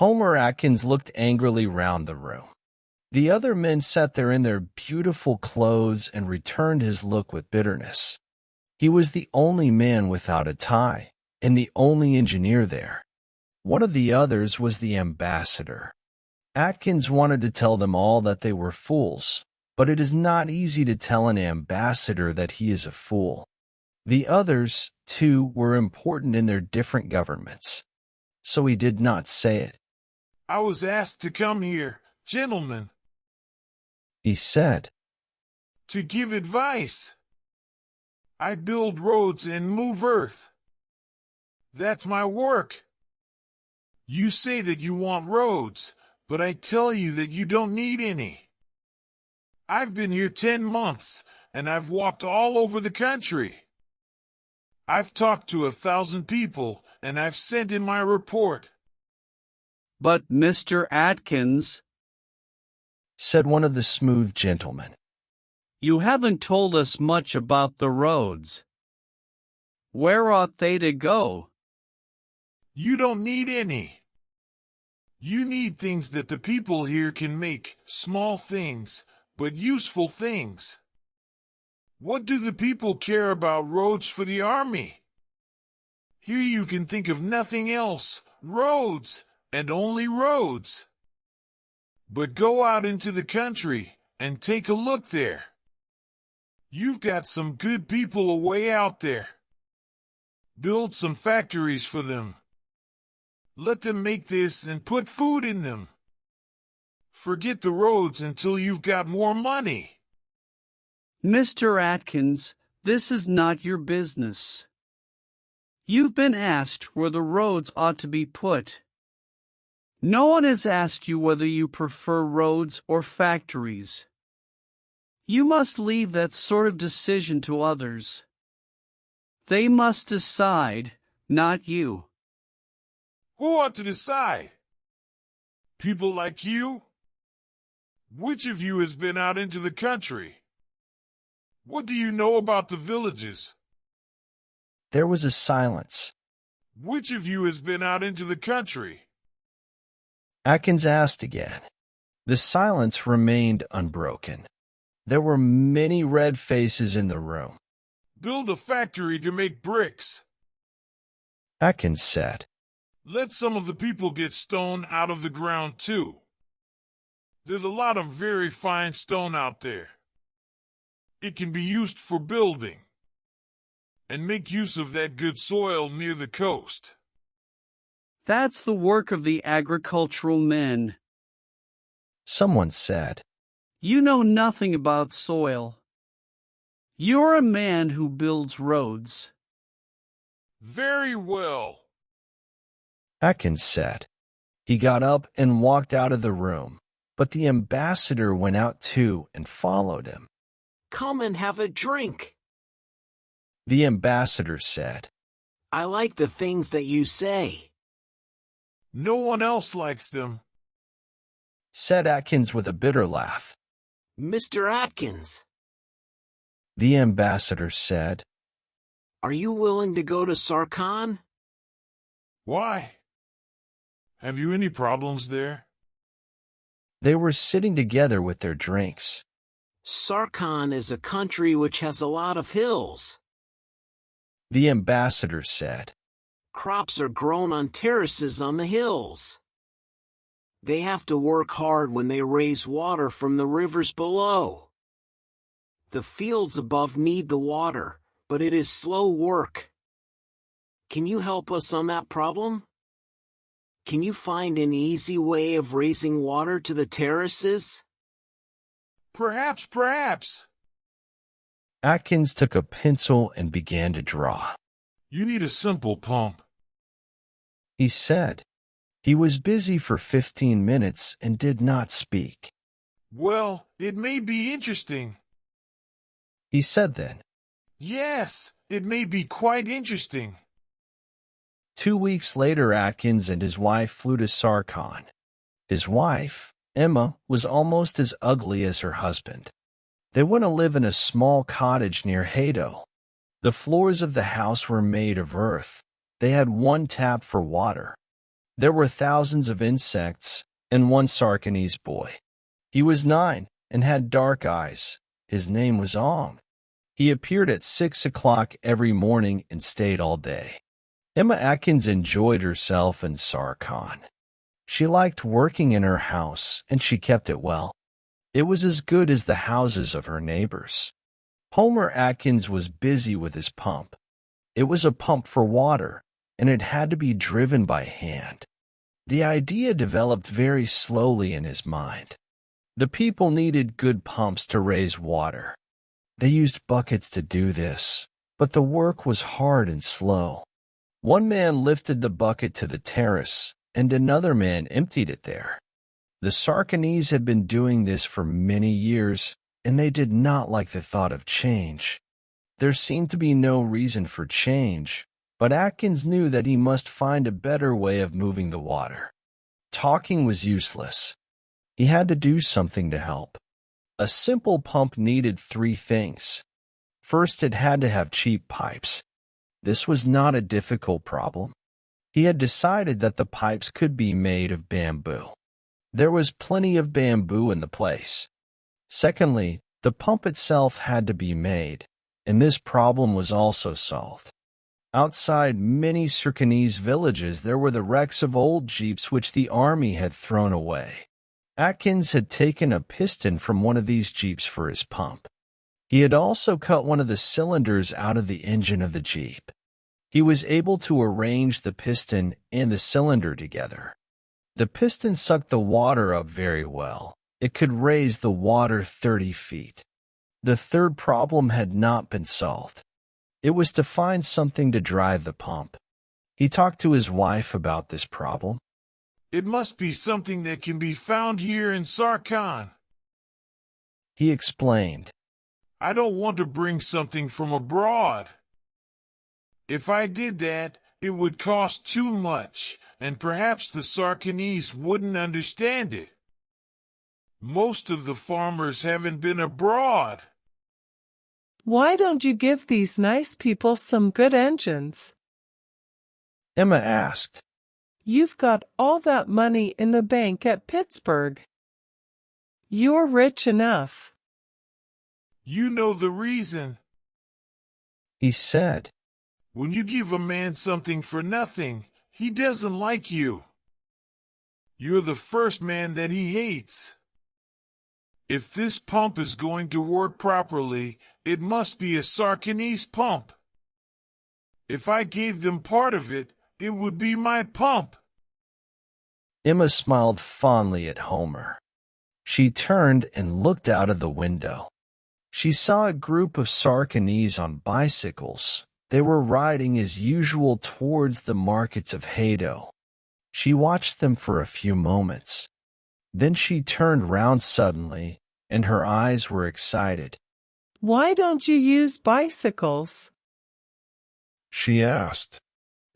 Homer Atkins looked angrily round the room. The other men sat there in their beautiful clothes and returned his look with bitterness. He was the only man without a tie, and the only engineer there. One of the others was the ambassador. Atkins wanted to tell them all that they were fools, but it is not easy to tell an ambassador that he is a fool. The others, too, were important in their different governments, so he did not say it. I was asked to come here, gentlemen, He said, to give advice. I build roads and move earth. That's my work. You say that you want roads, but I tell you that you don't need any. I've been here 10 months, and I've walked all over the country. I've talked to 1,000 people, and I've sent in my report. But Mr. Atkins, said one of the smooth gentlemen. you haven't told us much about the roads. Where ought they to go? You don't need any. You need things that the people here can make, small things, but useful things. What do the people care about roads for the army? Here you can think of nothing else, roads, and only roads. But go out into the country and take a look there. You've got some good people away out there. Build some factories for them. Let them make this and put food in them. Forget the roads until you've got more money. Mr. Atkins, this is not your business. You've been asked where the roads ought to be put. No one has asked you whether you prefer roads or factories. You must leave that sort of decision to others. They must decide, not you. Who ought to decide? People like you? Which of you has been out into the country? What do you know about the villages? There was a silence. Which of you has been out into the country? Atkins asked again. The silence remained unbroken. There were many red faces in the room. Build a factory to make bricks. Atkins said, Let some of the people get stone out of the ground too. There's a lot of very fine stone out there. It can be used for building. And make use of that good soil near the coast. That's the work of the agricultural men. Someone said, You know nothing about soil. You're a man who builds roads. Very well, Atkins said. He got up and walked out of the room, but the ambassador went out too and followed him. Come and have a drink. The ambassador said, I like the things that you say. No one else likes them. Said Atkins with a bitter laugh. Mr. Atkins, The ambassador said, are you willing to go to Sarkhan? Why? Have you any problems there? They were sitting together with their drinks. Sarkhan is a country which has a lot of hills. The ambassador said, Crops are grown on terraces on the hills. They have to work hard when they raise water from the rivers below. The fields above need the water, but it is slow work. Can you help us on that problem? Can you find an easy way of raising water to the terraces? Perhaps. Atkins took a pencil and began to draw. You need a simple pump. He said. He was busy for 15 minutes and did not speak. Well, it may be interesting. He said then. Yes, it may be quite interesting. 2 weeks later, Atkins and his wife flew to Sarkhan. His wife, Emma, was almost as ugly as her husband. They went to live in a small cottage near Hado. The floors of the house were made of earth. They had one tap for water. There were thousands of insects and one Sarkhanese boy. He was 9 and had dark eyes. His name was Ong. He appeared at 6 o'clock every morning and stayed all day. Emma Atkins enjoyed herself in Sarkhan. She liked working in her house, and she kept it well. It was as good as the houses of her neighbors. Homer Atkins was busy with his pump. It was a pump for water, and it had to be driven by hand. The idea developed very slowly in his mind. The people needed good pumps to raise water. They used buckets to do this, but the work was hard and slow. One man lifted the bucket to the terrace, and another man emptied it there. The Sarkhanese had been doing this for many years, and they did not like the thought of change. There seemed to be no reason for change, but Atkins knew that he must find a better way of moving the water. Talking was useless. He had to do something to help. A simple pump needed 3 things. First, it had to have cheap pipes. This was not a difficult problem. He had decided that the pipes could be made of bamboo. There was plenty of bamboo in the place. Secondly, the pump itself had to be made, and this problem was also solved. Outside many Sarkhanese villages, there were the wrecks of old jeeps which the army had thrown away. Atkins had taken a piston from one of these jeeps for his pump. He had also cut one of the cylinders out of the engine of the jeep. He was able to arrange the piston and the cylinder together. The piston sucked the water up very well. It could raise the water 30 feet. The third problem had not been solved. It was to find something to drive the pump. He talked to his wife about this problem. It must be something that can be found here in Sarkhan. He explained. I don't want to bring something from abroad. If I did that, it would cost too much, and perhaps the Sarkhanese wouldn't understand it. Most of the farmers haven't been abroad. Why don't you give these nice people some good engines? Emma asked. You've got all that money in the bank at Pittsburgh. You're rich enough. You know the reason. He said. When you give a man something for nothing, he doesn't like you. You're the first man that he hates. If this pump is going to work properly, it must be a Sarkhanese pump. If I gave them part of it, it would be my pump. Emma smiled fondly at Homer. She turned and looked out of the window. She saw a group of Sarkhanese on bicycles. They were riding as usual towards the markets of Hado. She watched them for a few moments. Then she turned round suddenly, and her eyes were excited. Why don't you use bicycles? She asked.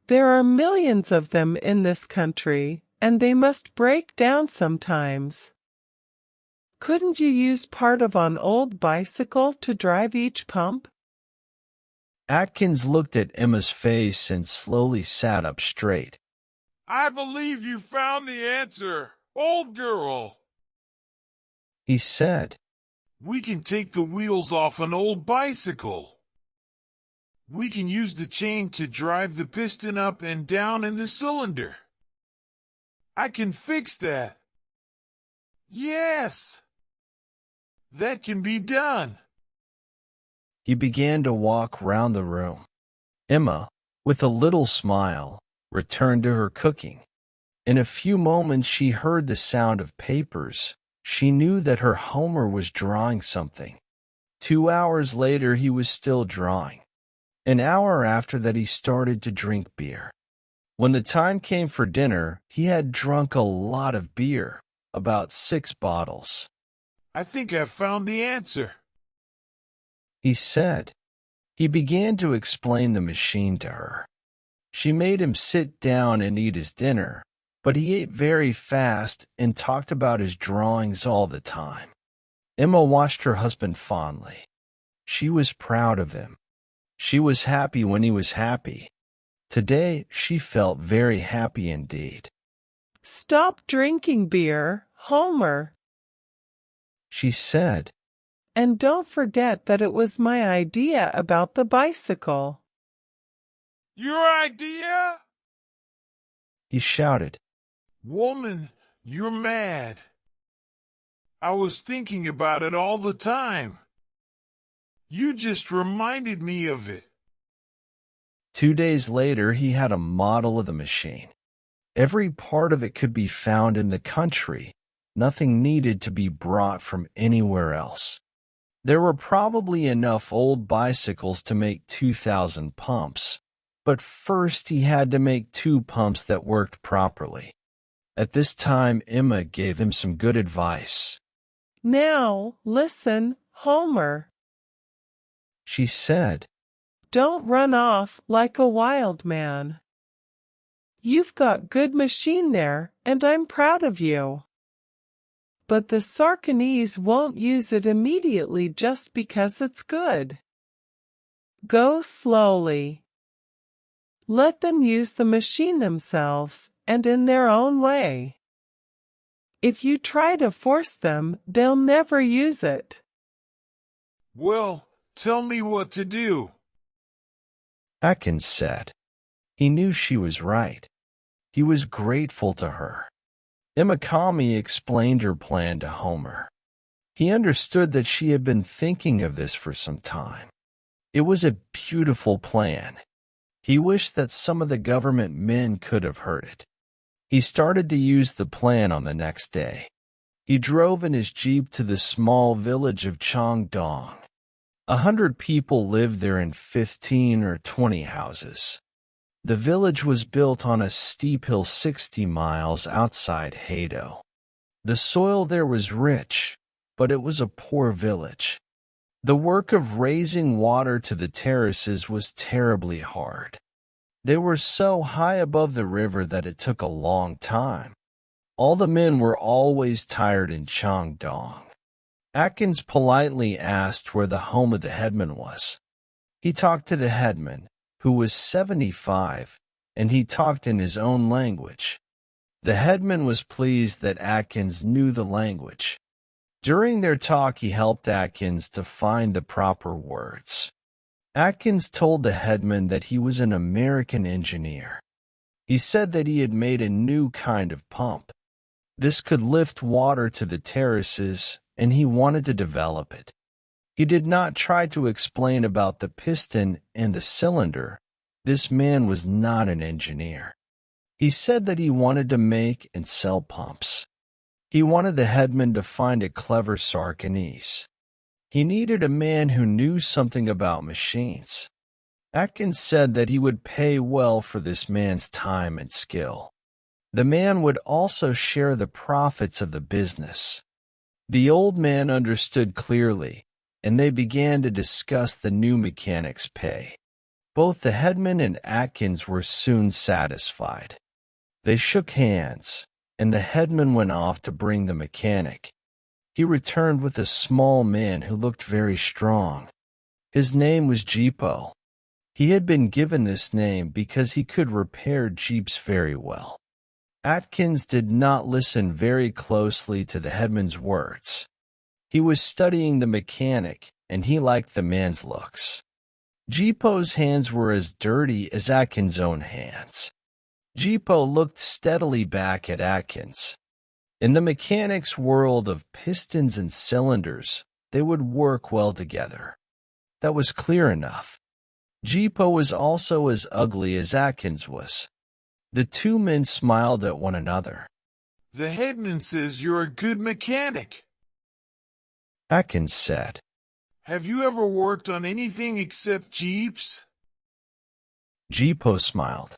There are millions of them in this country, and they must break down sometimes. Couldn't you use part of an old bicycle to drive each pump? Atkins looked at Emma's face and slowly sat up straight. I believe you found the answer, old girl. He said. We can take the wheels off an old bicycle. We can use the chain to drive the piston up and down in the cylinder. I can fix that. Yes! That can be done. He began to walk round the room. Emma, with a little smile, returned to her cooking. In a few moments she heard the sound of papers. She knew that her Homer was drawing something. 2 hours later he was still drawing. An hour after that he started to drink beer. When the time came for dinner, he had drunk a lot of beer, about 6 bottles. I think I've found the answer, he said. He began to explain the machine to her. She made him sit down and eat his dinner, but he ate very fast and talked about his drawings all the time. Emma watched her husband fondly. She was proud of him. She was happy when he was happy. Today she felt very happy indeed. Stop drinking beer, Homer. She said. And don't forget that it was my idea about the bicycle. Your idea? He shouted. Woman, you're mad. I was thinking about it all the time. You just reminded me of it. 2 days later, he had a model of the machine. Every part of it could be found in the country. Nothing needed to be brought from anywhere else. There were probably enough old bicycles to make 2,000 pumps, but first he had to make 2 pumps that worked properly. At this time, Emma gave him some good advice. Now, listen, Homer. She said. Don't run off like a wild man. You've got good machine there, and I'm proud of you. But the Sarkhanese won't use it immediately just because it's good. Go slowly. Let them use the machine themselves, and in their own way. If you try to force them, they'll never use it. Well, tell me what to do. Atkins said. He knew she was right. He was grateful to her. Emma calmly explained her plan to Homer. He understood that she had been thinking of this for some time. It was a beautiful plan. He wished that some of the government men could have heard it. He started to use the plan on the next day. He drove in his jeep to the small village of Chongdong. 100 people lived there in 15 or 20 houses. The village was built on a steep hill 60 miles outside Hado. The soil there was rich, but it was a poor village. The work of raising water to the terraces was terribly hard. They were so high above the river that it took a long time. All the men were always tired in Chongdong. Atkins politely asked where the home of the headman was. He talked to the headman, who was 75, and he talked in his own language. The headman was pleased that Atkins knew the language. During their talk, he helped Atkins to find the proper words. Atkins told the headman that he was an American engineer. He said that he had made a new kind of pump. This could lift water to the terraces, and he wanted to develop it. He did not try to explain about the piston and the cylinder. This man was not an engineer. He said that he wanted to make and sell pumps. He wanted the headman to find a clever Sarkhanese. He needed a man who knew something about machines. Atkins said that he would pay well for this man's time and skill. The man would also share the profits of the business. The old man understood clearly, and they began to discuss the new mechanic's pay. Both the headman and Atkins were soon satisfied. They shook hands, and the headman went off to bring the mechanic. He returned with a small man who looked very strong. His name was Jeepo. He had been given this name because he could repair jeeps very well. Atkins did not listen very closely to the headman's words. He was studying the mechanic, and he liked the man's looks. Jeepo's hands were as dirty as Atkins' own hands. Jeepo looked steadily back at Atkins. In the mechanic's world of pistons and cylinders, they would work well together. That was clear enough. Jeepo was also as ugly as Atkins was. The two men smiled at one another. The headman says you're a good mechanic. Atkins said. Have you ever worked on anything except jeeps? Jeepo smiled.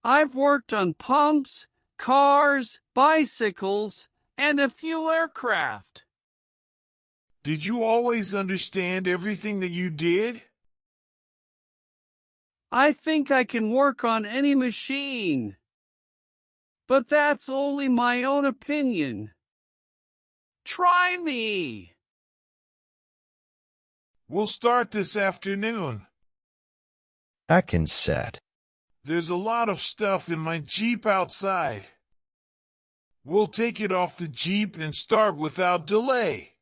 I've worked on pumps, cars, bicycles, and a few aircraft. Did you always understand everything that you did? I think I can work on any machine. But that's only my own opinion. Try me. We'll start this afternoon. Atkins said. There's a lot of stuff in my Jeep outside. We'll take it off the Jeep and start without delay.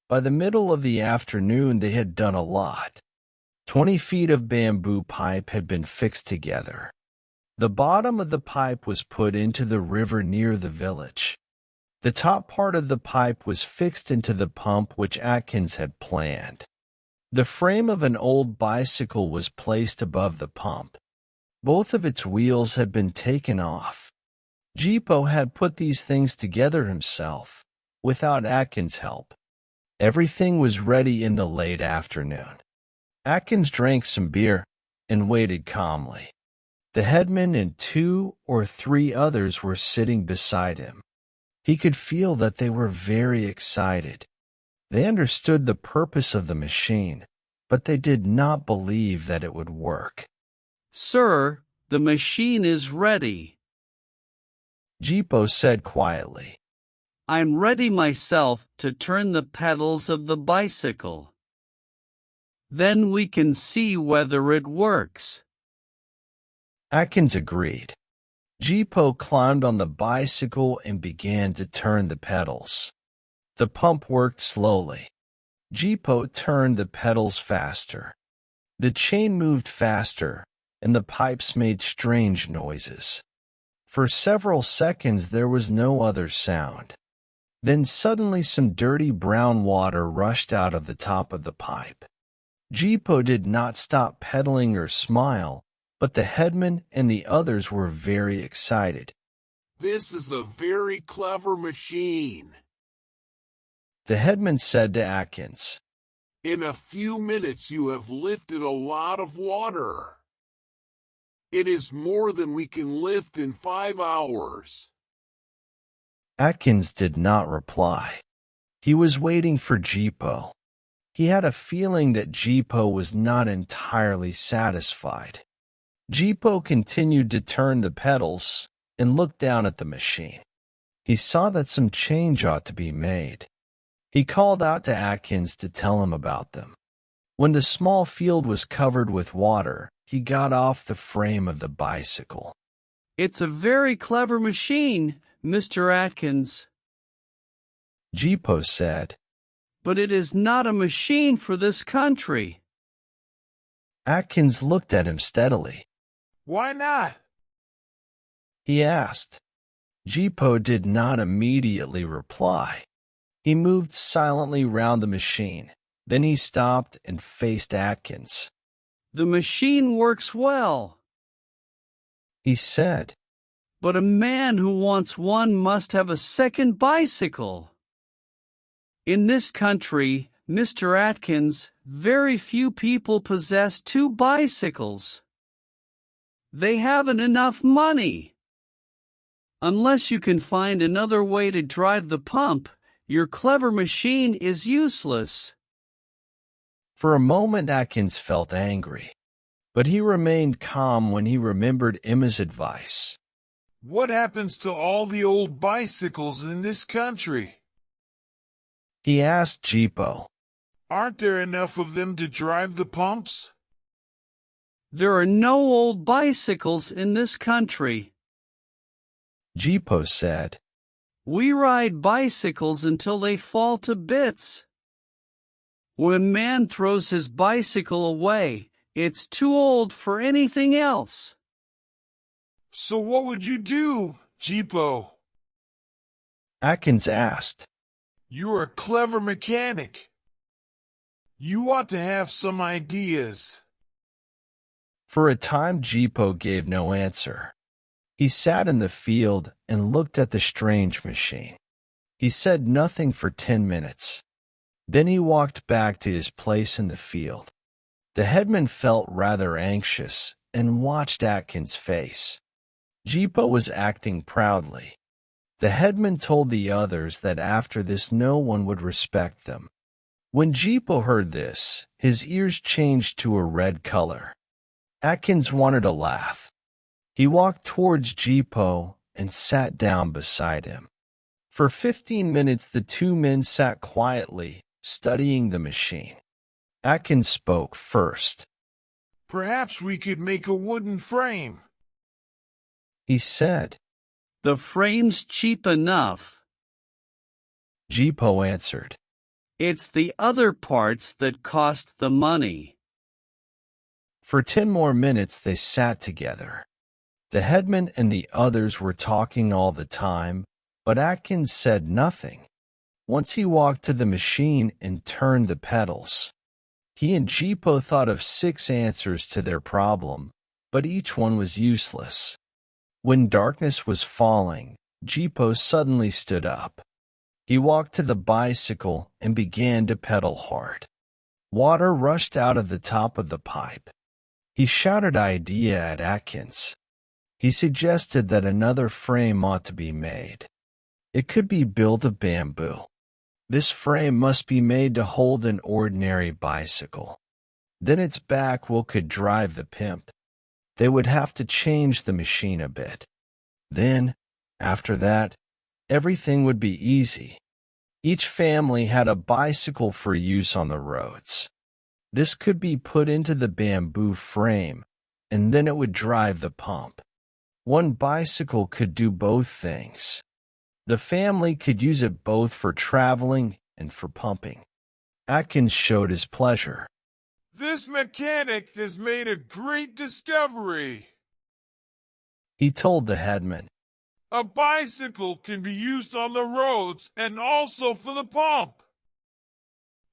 By the middle of the afternoon, they had done a lot. 20 feet of bamboo pipe had been fixed together. The bottom of the pipe was put into the river near the village. The top part of the pipe was fixed into the pump which Atkins had planned. The frame of an old bicycle was placed above the pump. Both of its wheels had been taken off. Jipo had put these things together himself, without Atkins' help. Everything was ready in the late afternoon. Atkins drank some beer and waited calmly. The headman and 2 or 3 others were sitting beside him. He could feel that they were very excited. They understood the purpose of the machine, but they did not believe that it would work. Sir, the machine is ready. Jipo said quietly. I'm ready myself to turn the pedals of the bicycle. Then we can see whether it works. Atkins agreed. Jipo climbed on the bicycle and began to turn the pedals. The pump worked slowly. Jipo turned the pedals faster. The chain moved faster, and the pipes made strange noises. For several seconds there was no other sound. Then suddenly some dirty brown water rushed out of the top of the pipe. Jipo did not stop pedaling or smile, but the headman and the others were very excited. This is a very clever machine. The headman said to Atkins, In a few minutes you have lifted a lot of water. It is more than we can lift in 5 hours. Atkins did not reply. He was waiting for Jipo. He had a feeling that Jipo was not entirely satisfied. Jipo continued to turn the pedals and looked down at the machine. He saw that some change ought to be made. He called out to Atkins to tell him about them. When the small field was covered with water, he got off the frame of the bicycle. It's a very clever machine, Mr. Atkins. Jipo said. But it is not a machine for this country. Atkins looked at him steadily. Why not? He asked. Jipo did not immediately reply. He moved silently round the machine. Then he stopped and faced Atkins. The machine works well, he said. But a man who wants one must have a second bicycle. In this country, Mr. Atkins, very few people possess 2 bicycles. They haven't enough money. Unless you can find another way to drive the pump, your clever machine is useless. For a moment Atkins felt angry, but he remained calm when he remembered Emma's advice. What happens to all the old bicycles in this country? He asked Jipo. Aren't there enough of them to drive the pumps? There are no old bicycles in this country, Jipo said. We ride bicycles until they fall to bits. When a man throws his bicycle away, it's too old for anything else. So what would you do, Jipo? Atkins asked. You're a clever mechanic. You ought to have some ideas. For a time Jipo gave no answer. He sat in the field and looked at the strange machine. He said nothing for 10 minutes. Then he walked back to his place in the field. The headman felt rather anxious and watched Atkins' face. Jipo was acting proudly. The headman told the others that after this no one would respect them. When Jipo heard this, his ears changed to a red color. Atkins wanted to laugh. He walked towards Jipo and sat down beside him. For 15 minutes the 2 men sat quietly, studying the machine. Atkins spoke first. Perhaps we could make a wooden frame, he said. The frame's cheap enough. Jipo answered. It's the other parts that cost the money. For 10 more minutes they sat together. The headman and the others were talking all the time, but Atkins said nothing. Once he walked to the machine and turned the pedals. He and Jipo thought of 6 answers to their problem, but each one was useless. When darkness was falling, Jipo suddenly stood up. He walked to the bicycle and began to pedal hard. Water rushed out of the top of the pipe. He shouted an idea at Atkins. He suggested that another frame ought to be made. It could be built of bamboo. This frame must be made to hold an ordinary bicycle. Then its back wheel could drive the pimp. They would have to change the machine a bit. Then, after that, everything would be easy. Each family had a bicycle for use on the roads. This could be put into the bamboo frame, and then it would drive the pump. One bicycle could do both things. The family could use it both for traveling and for pumping. Atkins showed his pleasure. This mechanic has made a great discovery. He told the headman. A bicycle can be used on the roads and also for the pump.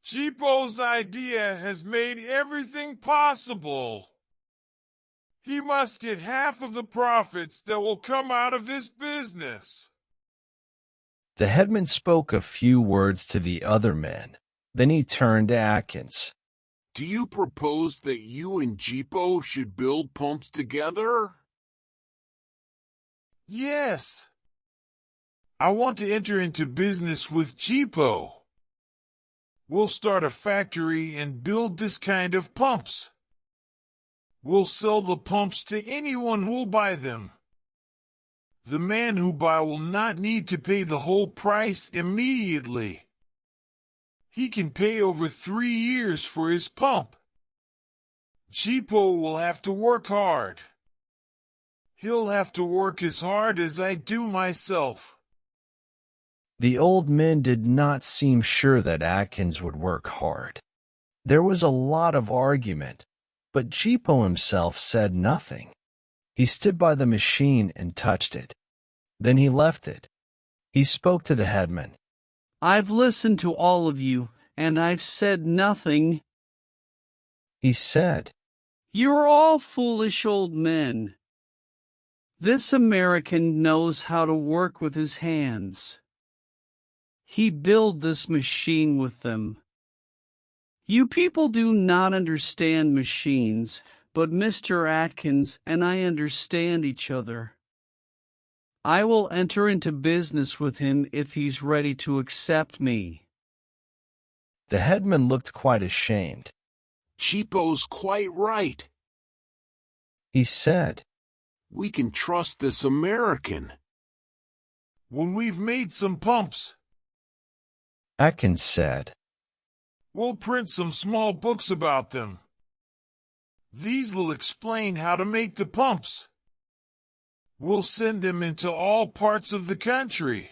Jipo's idea has made everything possible. He must get half of the profits that will come out of this business. The headman spoke a few words to the other men. Then he turned to Atkins. Do you propose that you and Jipo should build pumps together? Yes. I want to enter into business with Jipo. We'll start a factory and build this kind of pumps. We'll sell the pumps to anyone who'll buy them. The man who buys will not need to pay the whole price immediately. He can pay over 3 years for his pump. Jipo will have to work hard. He'll have to work as hard as I do myself. The old men did not seem sure that Atkins would work hard. There was a lot of argument, but Jipo himself said nothing. He stood by the machine and touched it. Then he left it. He spoke to the headman. I've listened to all of you, and I've said nothing. He said, You're all foolish old men. This American knows how to work with his hands. He built this machine with them. You people do not understand machines, but Mr. Atkins and I understand each other. I will enter into business with him if he's ready to accept me. The headman looked quite ashamed. Jipo's quite right. He said, We can trust this American. When we've made some pumps, Atkins said, we'll print some small books about them. These will explain how to make the pumps. We'll send them into all parts of the country.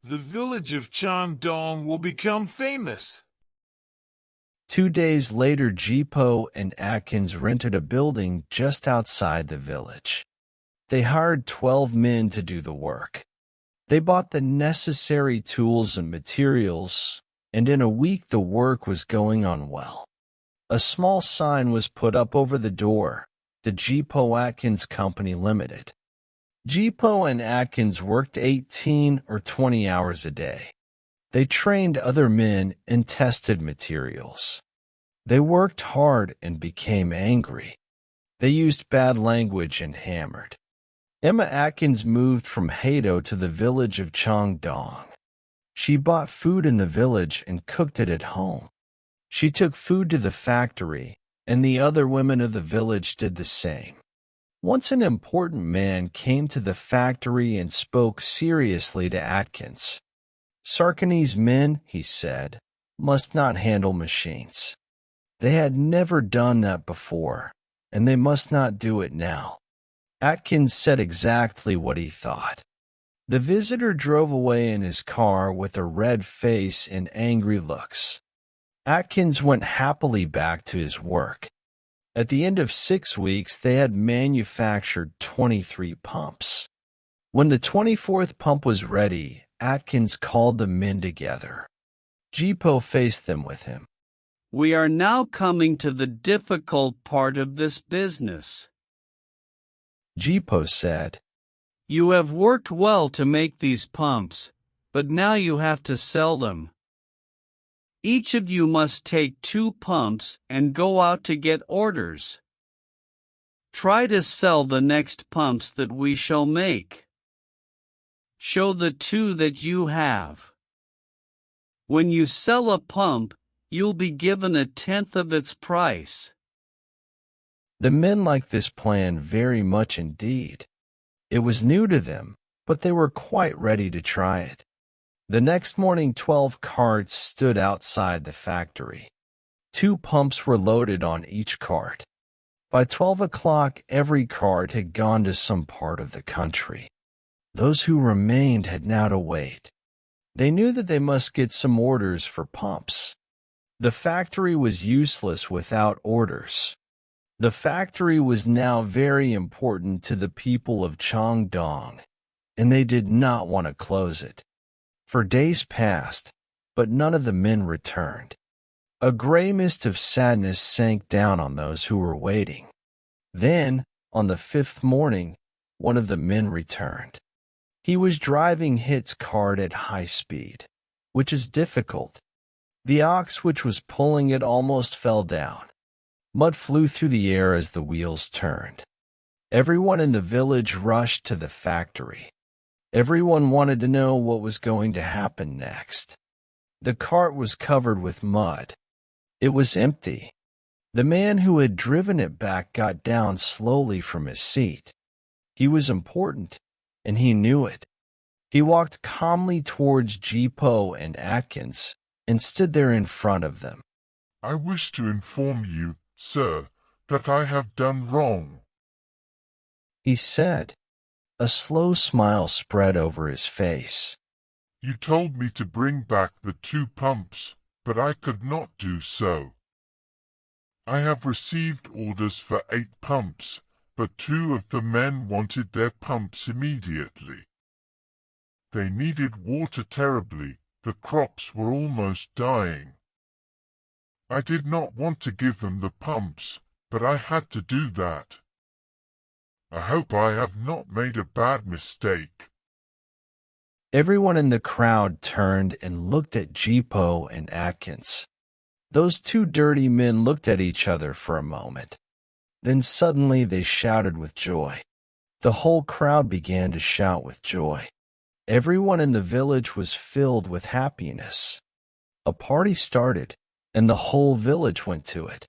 The village of Chandong will become famous. 2 days later, Jipo and Atkins rented a building just outside the village. They hired 12 men to do the work. They bought the necessary tools and materials, and in a week the work was going on well. A small sign was put up over the door, the Jipo Atkins Company Limited. Jipo and Atkins worked 18 or 20 hours a day. They trained other men and tested materials. They worked hard and became angry. They used bad language and hammered. Emma Atkins moved from Hado to the village of Changdong. She bought food in the village and cooked it at home. She took food to the factory, and the other women of the village did the same. Once an important man came to the factory and spoke seriously to Atkins. Sarkhanese men, he said, must not handle machines. They had never done that before, and they must not do it now. Atkins said exactly what he thought. The visitor drove away in his car with a red face and angry looks. Atkins went happily back to his work. At the end of 6 weeks, they had manufactured 23 pumps. When the 24th pump was ready, Atkins called the men together. Jipo faced them with him. We are now coming to the difficult part of this business. Jipo said, You have worked well to make these pumps, but now you have to sell them. Each of you must take 2 pumps and go out to get orders. Try to sell the next pumps that we shall make. Show the 2 that you have. When you sell a pump, you'll be given 1/10 of its price. The men liked this plan very much indeed. It was new to them, but they were quite ready to try it. The next morning, 12 carts stood outside the factory. 2 pumps were loaded on each cart. By 12 o'clock, every cart had gone to some part of the country. Those who remained had now to wait. They knew that they must get some orders for pumps. The factory was useless without orders. The factory was now very important to the people of Changdong, and they did not want to close it. For days passed, but none of the men returned. A gray mist of sadness sank down on those who were waiting. Then, on the 5th morning, one of the men returned. He was driving Hit's cart at high speed, which is difficult. The ox which was pulling it almost fell down. Mud flew through the air as the wheels turned. Everyone in the village rushed to the factory. Everyone wanted to know what was going to happen next. The cart was covered with mud. It was empty. The man who had driven it back got down slowly from his seat. He was important, and he knew it. He walked calmly towards Jipo and Atkins and stood there in front of them. I wish to inform you, sir, that I have done wrong, he said. A slow smile spread over his face. You told me to bring back the 2 pumps, but I could not do so. I have received orders for 8 pumps, but 2 of the men wanted their pumps immediately. They needed water terribly. The crops were almost dying. I did not want to give them the pumps, but I had to do that. I hope I have not made a bad mistake. Everyone in the crowd turned and looked at Jipo and Atkins. Those 2 dirty men looked at each other for a moment. Then suddenly they shouted with joy. The whole crowd began to shout with joy. Everyone in the village was filled with happiness. A party started, and the whole village went to it.